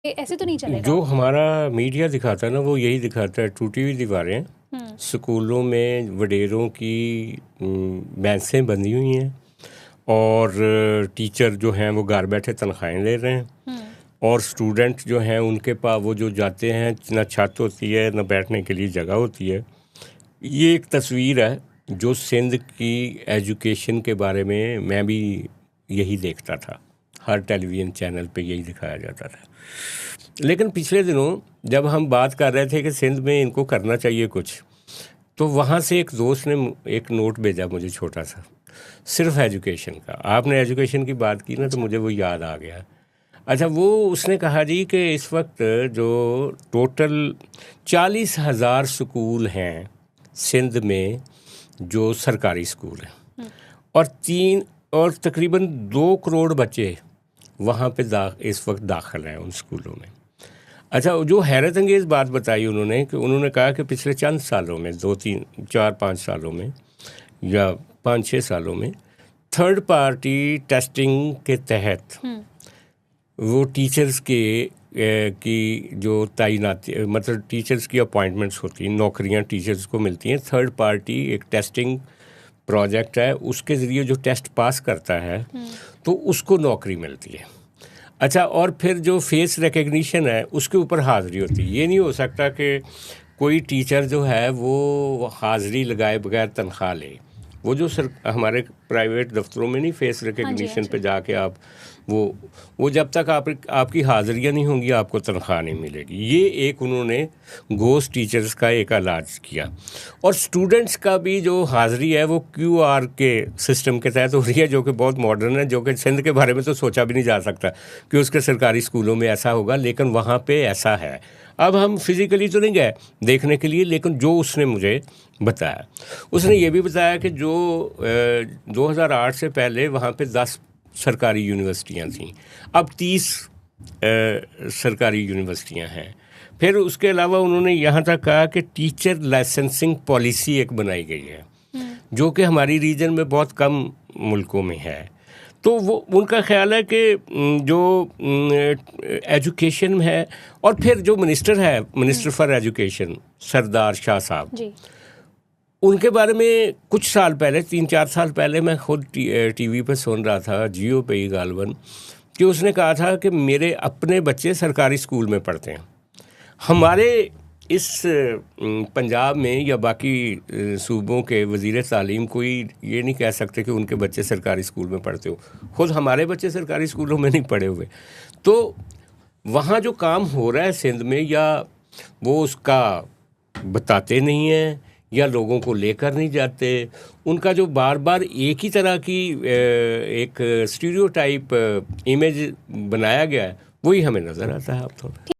ऐसे तो नहीं चलेगा। जो हमारा मीडिया दिखाता है ना, वो यही दिखाता है, टूटी हुई दीवारें, स्कूलों में वडेरों की बेंचें बंधी हुई हैं और टीचर जो हैं वो घर बैठे तनख्वाहें ले रहे हैं और स्टूडेंट जो हैं उनके पास वो जो जाते हैं ना छत होती है ना बैठने के लिए जगह होती है। ये एक तस्वीर है जो सिंध की एजुकेशन के बारे में मैं भी यही देखता था, हर टेलीविज़न चैनल पे यही दिखाया जाता था। लेकिन पिछले दिनों जब हम बात कर रहे थे कि सिंध में इनको करना चाहिए कुछ, तो वहाँ से एक दोस्त ने एक नोट भेजा मुझे छोटा सा, सिर्फ एजुकेशन का। आपने एजुकेशन की बात की ना, तो मुझे वो याद आ गया। अच्छा, वो उसने कहा जी कि इस वक्त जो टोटल 40,000 स्कूल हैं सिंध में जो सरकारी स्कूल हैं और तकरीबन 2 करोड़ बच्चे वहाँ पे इस वक्त दाखिल हैं उन स्कूलों में। अच्छा, जो हैरत अंगेज़ बात बताई उन्होंने कि उन्होंने कहा कि पिछले चंद सालों में 2-3-4-5 सालों में या 5-6 सालों में थर्ड पार्टी टेस्टिंग के तहत वो टीचर्स की जो तैनाती, मतलब टीचर्स की अपॉइंटमेंट्स होती हैं, नौकरियां टीचर्स को मिलती हैं। थर्ड पार्टी एक टेस्टिंग प्रोजेक्ट है, उसके ज़रिए जो टेस्ट पास करता है तो उसको नौकरी मिलती है। अच्छा, और फिर जो फेस रिकग्निशन है उसके ऊपर हाज़िरी होती है। ये नहीं हो सकता कि कोई टीचर जो है वो हाज़िरी लगाए बगैर तनख्वाह ले। वो जो हमारे प्राइवेट दफ्तरों में नहीं फेस रिकग्निशन पे जाके आप वो जब तक आपकी हाज़िरियाँ नहीं होंगी आपको तनख्वाह नहीं मिलेगी। ये एक उन्होंने घोस्ट टीचर्स का एक इलाज किया। और स्टूडेंट्स का भी जो हाज़िरी है वो QR के सिस्टम के तहत हो रही है, जो कि बहुत मॉडर्न है, जो कि सिंध के बारे में तो सोचा भी नहीं जा सकता कि उसके सरकारी स्कूलों में ऐसा होगा, लेकिन वहाँ पे ऐसा है। अब हम फिज़िकली तो नहीं गए देखने के लिए, लेकिन जो उसने मुझे बताया, उसने ये भी बताया कि जो 2008 से पहले वहाँ पे 10 सरकारी यूनिवर्सिटियाँ थीं, अब 30 सरकारी यूनिवर्सिटियाँ हैं। फिर उसके अलावा उन्होंने यहाँ तक कहा कि टीचर लाइसेंसिंग पॉलिसी एक बनाई गई है, जो कि हमारी रीजन में बहुत कम मुल्कों में है। तो वो उनका ख्याल है कि जो एजुकेशन है, और फिर जो मिनिस्टर फॉर एजुकेशन सरदार शाह साहब जी, उनके बारे में कुछ साल पहले 3-4 साल पहले मैं खुद टीवी पे सुन रहा था, जियो पे ही गालबन, कि उसने कहा था कि मेरे अपने बच्चे सरकारी स्कूल में पढ़ते हैं। हमारे इस पंजाब में या बाकी सूबों के वज़ीर तालीम कोई ये नहीं कह सकते कि उनके बच्चे सरकारी स्कूल में पढ़ते हो। खुद हमारे बच्चे सरकारी स्कूलों में नहीं पढ़े हुए। तो वहाँ जो काम हो रहा है सिंध में, या वो उसका बताते नहीं हैं या लोगों को लेकर नहीं जाते, उनका जो बार बार एक ही तरह की एक स्टीरियोटाइप इमेज बनाया गया है, वही हमें नज़र आता है अब थोड़ा।